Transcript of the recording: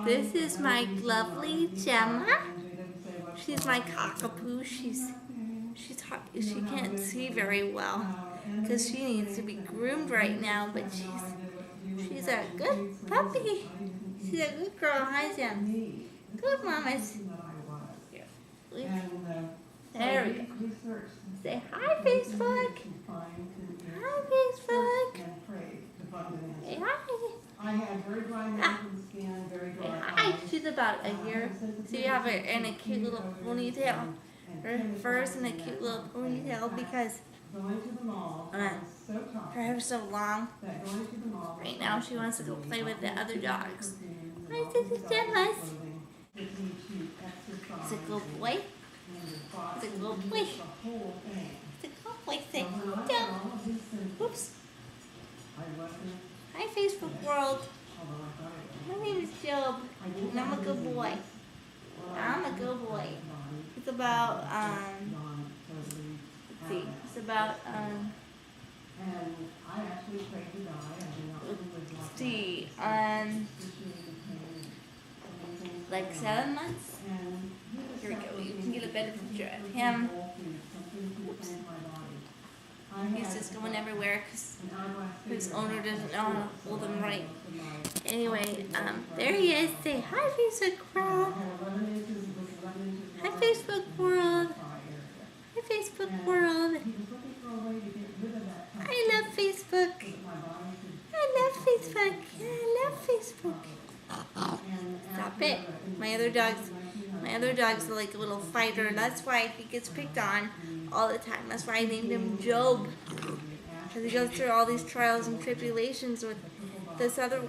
This is my lovely Gemma. She's my cockapoo. She can't see very well because she needs to be groomed right now, but she's a good puppy. She's a good girl. Hi, Gem. Good mamas. There we go. Say hi, Facebook. Hi, Facebook. Say hi. I had very dry mouth and skin, very dry eyes. Hi, she's about a year. So you have her in a cute little ponytail. Her fur's in a cute little ponytail because Going to the mall, I was so tired her hair's so long. that going to the mall. Right now she wants to go play with the other dogs. Hi, this is Gemma's. It's a good boy. It's a good boy. It's a good boy. Say down. Oops. Hi, Facebook world. My name is Job, and I'm a good boy. I'm a good boy. It's about let's see. It's about And I actually prayed to die. let's see, like 7 months. Here we go. You can get a better picture of him. Oops. He's just going everywhere because his owner doesn't know how to hold him right. Anyway, there he is. Say hi, Facebook world. Hi, Facebook world. Hi, Facebook world. I love Facebook. I love Facebook. I love Facebook. Stop it. My other dog's like a little fighter. That's why he gets picked on all the time. That's why I named him Job. Because he goes through all these trials and tribulations with this other one.